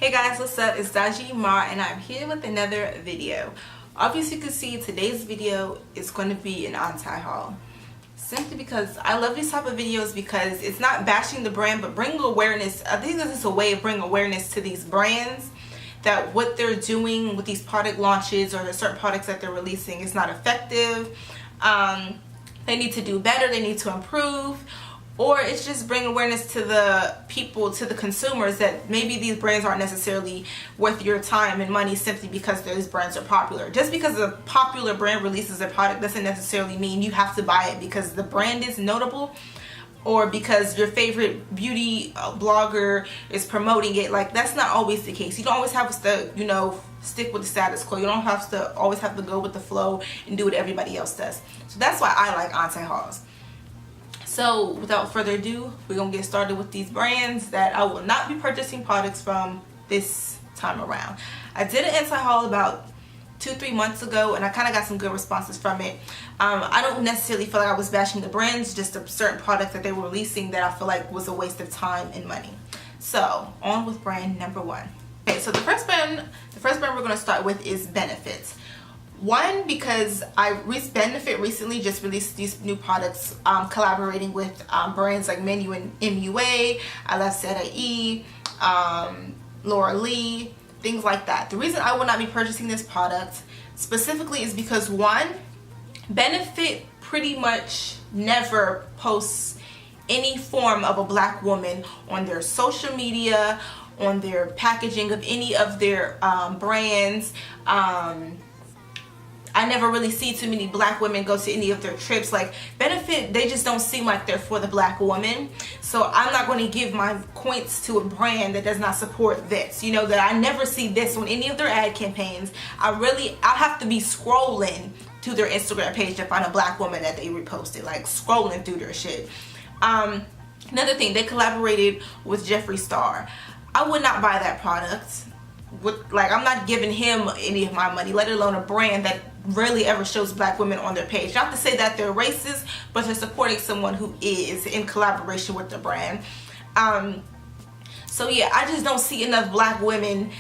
Hey guys, what's up? It's Daji Mar and I'm here with another video. Obviously you can see today's video is going to be an anti-haul. Simply because I love these type of videos because it's not bashing the brand but bringing awareness. I think this is a way of bringing awareness to these brands that what they're doing with these product launches or the certain products that they're releasing is not effective. They need to do better, they need to improve. Or it's just bring awareness to the people, to the consumers, that maybe these brands aren't necessarily worth your time and money simply because those brands are popular. Just because a popular brand releases a product doesn't necessarily mean you have to buy it because the brand is notable or because your favorite beauty blogger is promoting it. Like, that's not always the case. You don't always have to, stick with the status quo. You don't have to always have to go with the flow and do what everybody else does. So that's why I like anti-hauls. So without further ado, we're going to get started with these brands that I will not be purchasing products from this time around. I did an anti-haul about 2-3 months ago and I kind of got some good responses from it. I don't necessarily feel like I was bashing the brands, just a certain product that they were releasing that I feel like was a waste of time and money. So on with brand number one. Okay, so the first brand we're going to start with is Benefit. One, because Benefit recently just released these new products collaborating with brands like Menu and MUA, I Love Sarah E, Laura Lee, things like that. The reason I will not be purchasing this product specifically is because, one, Benefit pretty much never posts any form of a black woman on their social media, on their packaging of any of their brands. I never really see too many black women go to any of their trips. Like, Benefit, they just don't seem like they're for the black woman. So I'm not going to give my points to a brand that does not support this. That I never see this on any of their ad campaigns. I'll have to be scrolling to their Instagram page to find a black woman that they reposted. Like, scrolling through their shit. Another thing, they collaborated with Jeffree Star. I would not buy that product. I'm not giving him any of my money, let alone a brand that rarely ever shows black women on their page. Not to say that they're racist, but they're supporting someone who is in collaboration with the brand. So yeah, I just don't see enough black women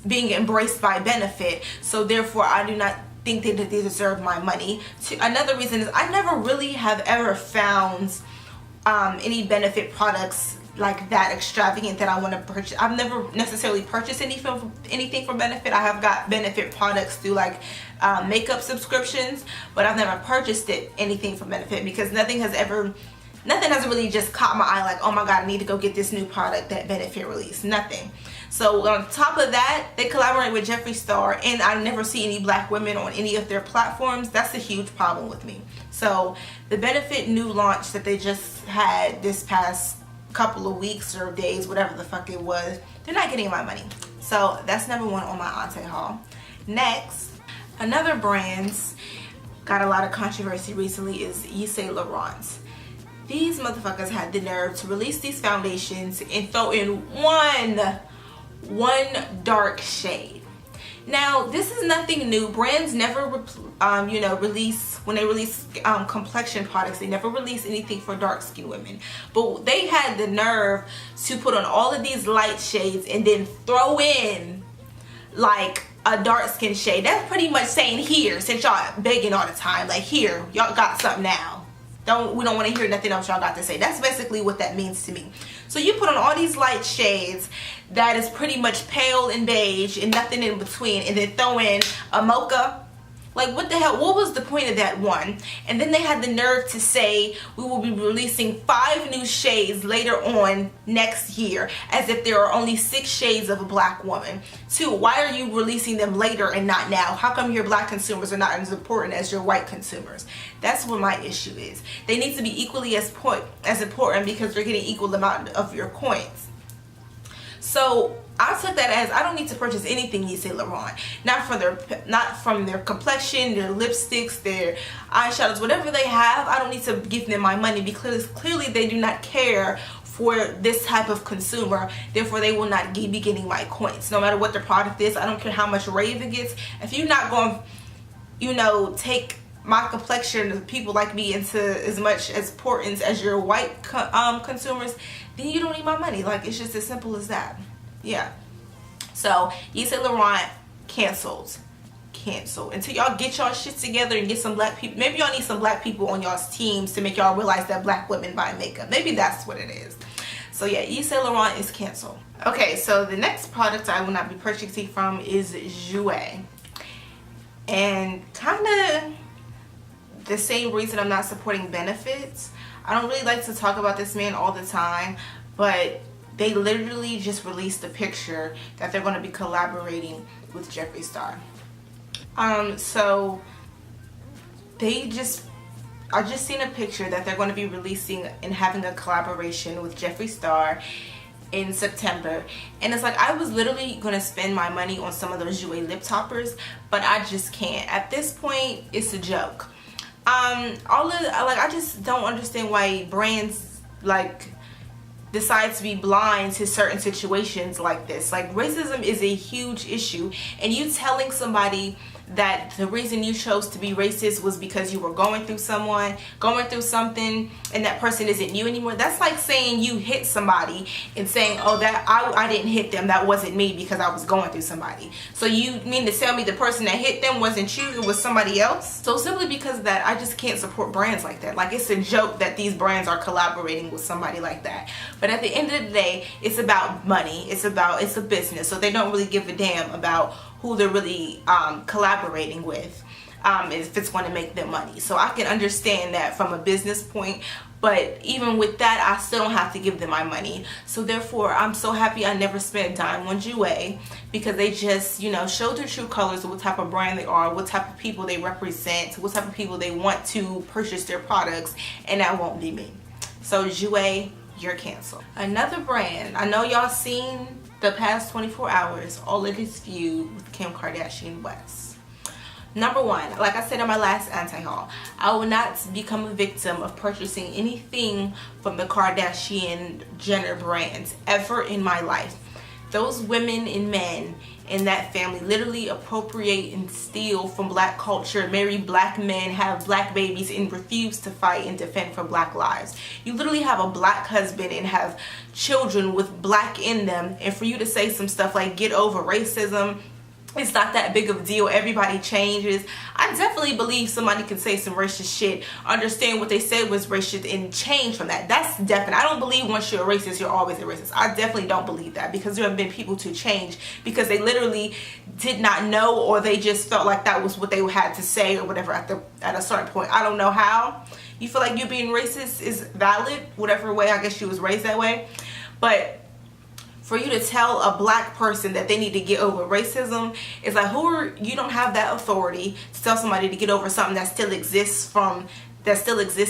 being embraced by Benefit, so therefore I do not think that they deserve my money. Another reason is I never really have ever found any Benefit products like that extravagant that I want to purchase. I've never necessarily purchased anything from Benefit. I have got Benefit products through like makeup subscriptions, but I've never purchased anything from Benefit because nothing has really just caught my eye like, oh my god, I need to go get this new product that Benefit released. Nothing. So on top of that, they collaborate with Jeffree Star and I never see any black women on any of their platforms. That's a huge problem with me. So the Benefit new launch that they just had this past couple of weeks or days, whatever the fuck it was, they're not getting my money. So that's number one on my anti-haul. Next, another brand's got a lot of controversy recently is YSL Laurent. These motherfuckers had the nerve to release these foundations and throw in one dark shade. Now, this is nothing new. Brands never, release, when they release complexion products, they never release anything for dark-skinned women. But they had the nerve to put on all of these light shades and then throw in, like, a dark-skinned shade. That's pretty much saying, here, since y'all begging all the time, like, here, y'all got something now. We don't want to hear nothing else y'all got to say. That's basically what that means to me. So you put on all these light shades that is pretty much pale and beige and nothing in between, and then throw in a mocha. Like, what the hell? What was the point of that, one? And then they had the nerve to say we will be releasing 5 new shades later on next year, as if there are only 6 shades of a black woman. 2, why are you releasing them later and not now? How come your black consumers are not as important as your white consumers? That's what my issue is. They need to be equally as important because they're getting equal amount of your coins. So I took that as I don't need to purchase anything YSL Laurent. Not from their complexion, their lipsticks, their eyeshadows, whatever they have. I don't need to give them my money because clearly they do not care for this type of consumer. Therefore, they will not be getting my coins. No matter what the product is, I don't care how much rave it gets. If you're not going, take my complexion of people like me into as much as importance as your white consumers, then you don't need my money. Like, it's just as simple as that. Yeah. So Yves Saint Laurent canceled. Until y'all get y'all shit together and get some black people. Maybe y'all need some black people on y'all's teams to make y'all realize that black women buy makeup. Maybe that's what it is. So yeah, Yves Saint Laurent is canceled. Okay, so the next product I will not be purchasing from is Jouer. And kind of the same reason I'm not supporting Benefits. I don't really like to talk about this man all the time, but they literally just released a picture that they're going to be collaborating with Jeffree Star. So I just seen a picture that they're going to be releasing and having a collaboration with Jeffree Star in September, and it's like I was literally going to spend my money on some of those Jouer lip toppers, but I just can't. At this point, it's a joke. I just don't understand why brands like decide to be blind to certain situations like this. Like, racism is a huge issue, and you telling somebody that the reason you chose to be racist was because you were going through something, and that person isn't you anymore. That's like saying you hit somebody and saying, oh, that I didn't hit them, that wasn't me because I was going through somebody. So you mean to tell me the person that hit them wasn't you, it was somebody else? So simply because of that, I just can't support brands like that. Like, it's a joke that these brands are collaborating with somebody like that. But at the end of the day, it's about money. It's a business, so they don't really give a damn about who they're really collaborating with, if it's going to make them money. So I can understand that from a business point, but even with that, I still don't have to give them my money. So therefore, I'm so happy I never spent a dime on Jouer, because they just, you know, showed their true colors of what type of brand they are, what type of people they represent, what type of people they want to purchase their products, and that won't be me. So Jouer, you're canceled. Another brand, I know y'all seen the past 24 hours all of this feud with Kim Kardashian West. Number one, like I said in my last anti-haul, I will not become a victim of purchasing anything from the Kardashian Jenner brands ever in my life. Those women and men in that family literally appropriate and steal from black culture, marry black men, have black babies, and refuse to fight and defend for black lives. You literally have a black husband and have children with black in them, and for you to say some stuff like get over racism, it's not that big of a deal, everybody changes. I definitely believe somebody can say some racist shit, understand what they said was racist, and change from that. That's definite. I don't believe once you're a racist, you're always a racist. I definitely don't believe that, because there have been people to change because they literally did not know, or they just felt like that was what they had to say or whatever at a certain point. I don't know how. You feel like you being racist is valid, whatever way, I guess she was raised that way. But for you to tell a black person that they need to get over racism, it's like, you don't have that authority to tell somebody to get over something that still exists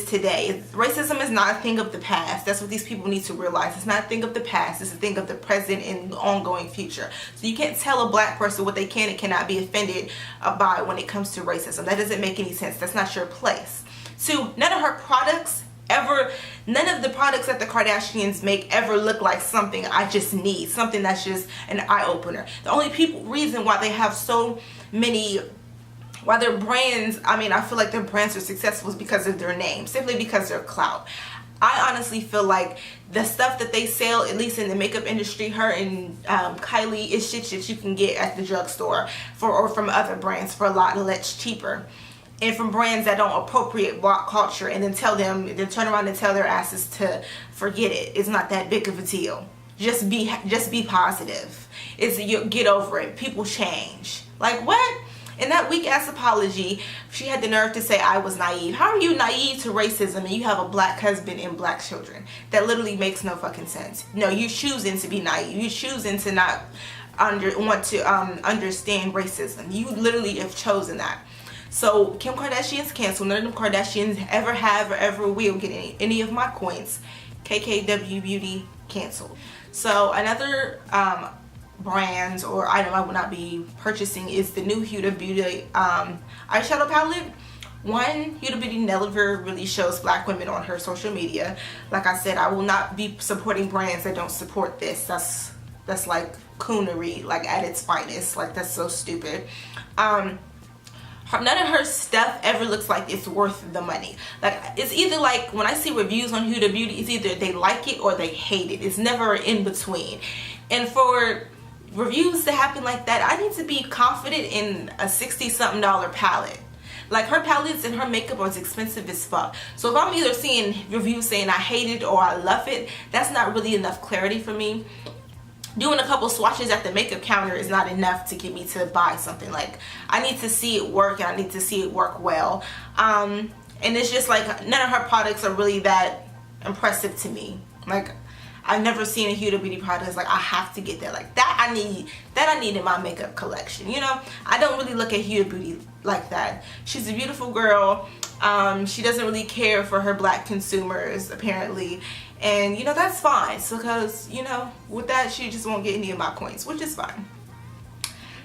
today. Racism is not a thing of the past. That's what these people need to realize. It's not a thing of the past. It's a thing of the present and ongoing future. So you can't tell a black person what they can and cannot be offended by when it comes to racism. That doesn't make any sense. That's not your place. Two, none of the products that the Kardashians make ever look like something I just need, something that's just an eye-opener. The only reason why they have so many, why their brands, I feel like their brands are successful is because of their name, simply because they're clout. I honestly feel like the stuff that they sell, at least in the makeup industry, her and Kylie, is shit that you can get at the drugstore or from other brands for a lot less cheaper. And from brands that don't appropriate black culture and then turn around and tell their asses to forget it. It's not that big of a deal. Just be positive. You get over it. People change. Like, what? In that weak ass apology, she had the nerve to say I was naive. How are you naive to racism and you have a black husband and black children? That literally makes no fucking sense. No, you're choosing to be naive. You're choosing to not want to understand racism. You literally have chosen that. So Kim Kardashian's canceled. None of them Kardashians ever have or ever will get any of my coins. KKW Beauty canceled. So another brand or item I will not be purchasing is the new Huda Beauty eyeshadow palette. One, Huda Beauty never really shows black women on her social media. Like I said, I will not be supporting brands that don't support this. That's like coonery, like at its finest. Like, that's so stupid. None of her stuff ever looks like it's worth the money. Like, it's either like when I see reviews on Huda Beauty, it's either they like it or they hate it. It's never in between. And for reviews to happen like that, I need to be confident in a $60-something palette. Like, her palettes and her makeup is expensive as fuck. So if I'm either seeing reviews saying I hate it or I love it, that's not really enough clarity for me. Doing a couple swatches at the makeup counter is not enough to get me to buy something. Like, I need to see it work, and I need to see it work well. And it's just like, none of her products are really that impressive to me. Like, I've never seen a Huda Beauty product that's like, I have to get that. Like, that I need in my makeup collection, you know? I don't really look at Huda Beauty like that. She's a beautiful girl. She doesn't really care for her black consumers, apparently. And, you know, that's fine. So, because, you know, with that, she just won't get any of my coins, which is fine.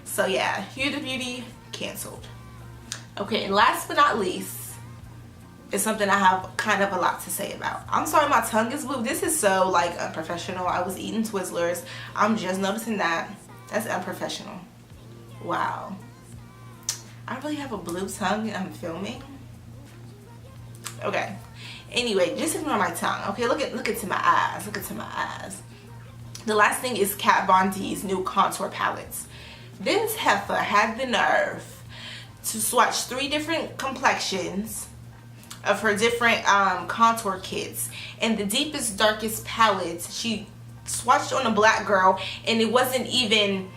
So, yeah, Huda Beauty canceled. Okay, and last but not least, is something I have kind of a lot to say about. I'm sorry my tongue is blue. This is so, like, unprofessional. I was eating Twizzlers. I'm just noticing that. That's unprofessional. Wow. I really have a blue tongue and I'm filming? Okay. Anyway, just ignore my tongue. Okay, look into my eyes. Look into my eyes. The last thing is Kat Von D's new contour palettes. This heifer had the nerve to swatch 3 different complexions of her different contour kits, and the deepest, darkest palettes she swatched on a black girl, and it wasn't even,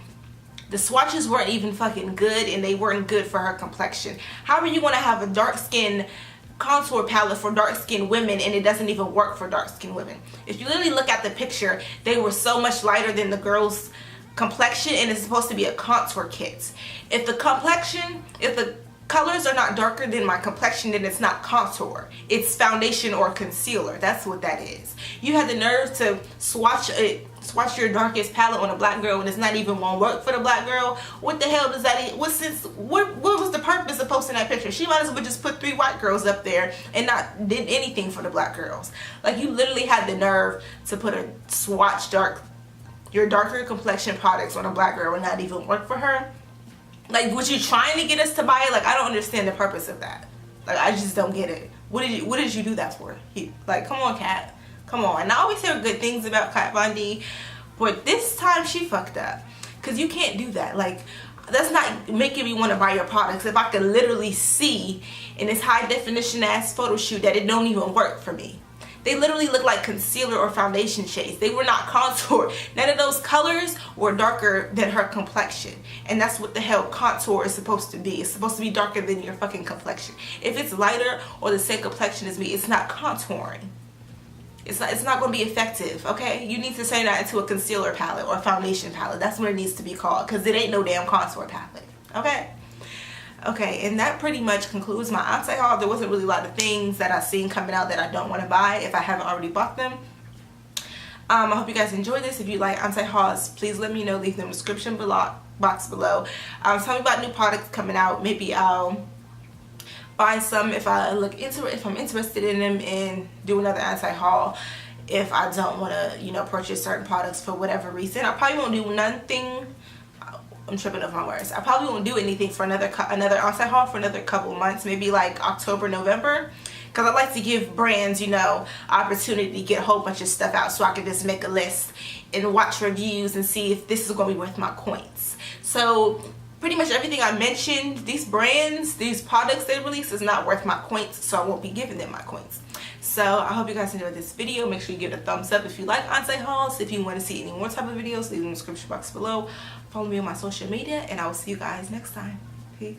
the swatches weren't even fucking good, and they weren't good for her complexion. How are you going to have a dark skin contour palette for dark skinned women and it doesn't even work for dark skinned women? If you literally look at the picture, they were so much lighter than the girl's complexion, and it's supposed to be a contour kit. If the colors are not darker than my complexion, then it's not contour. It's foundation or concealer. That's what that is. You had the nerve to swatch your darkest palette on a black girl and it's not even gonna work for the black girl. What the hell does that? What was the purpose of posting that picture? She might as well just put 3 white girls up there and not did anything for the black girls. Like, you literally had the nerve to put a swatch your darker complexion products on a black girl and not even work for her. Like, was you trying to get us to buy it? Like, I don't understand the purpose of that. Like, I just don't get it. What did you do that for? Like, come on, Kat. Come on. And I always hear good things about Kat Von D, but this time she fucked up. Because you can't do that. Like, that's not making me want to buy your products if I could literally see in this high definition ass photo shoot that it don't even work for me. They literally look like concealer or foundation shades. They were not contour. None of those colors were darker than her complexion. And that's what the hell contour is supposed to be. It's supposed to be darker than your fucking complexion. If it's lighter or the same complexion as me, it's not contouring. It's not going to be effective, okay? You need to turn that into a concealer palette or a foundation palette. That's what it needs to be called, because it ain't no damn contour palette, okay? Okay, and that pretty much concludes my Ante haul. There wasn't really a lot of things that I've seen coming out that I don't want to buy if I haven't already bought them. I hope you guys enjoyed this. If you like Ante hauls, please let me know. Leave them in the description box below. Tell me about new products coming out. Maybe I'll buy some if I'm interested in them and do another Ante haul. If I don't want to, you know, purchase certain products for whatever reason, I probably won't do nothing. I'm tripping over my words. I probably won't do anything for another Ante haul for another couple months, maybe like October, November, because I like to give brands, you know, opportunity to get a whole bunch of stuff out so I can just make a list and watch reviews and see if this is going to be worth my coins. So pretty much everything I mentioned, these brands, these products they release is not worth my coins, so I won't be giving them my coins. So I hope you guys enjoyed this video. Make sure you give it a thumbs up if you like Ante hauls. If you want to see any more type of videos, leave them in the description box below. Follow me on my social media, and I will see you guys next time. Peace.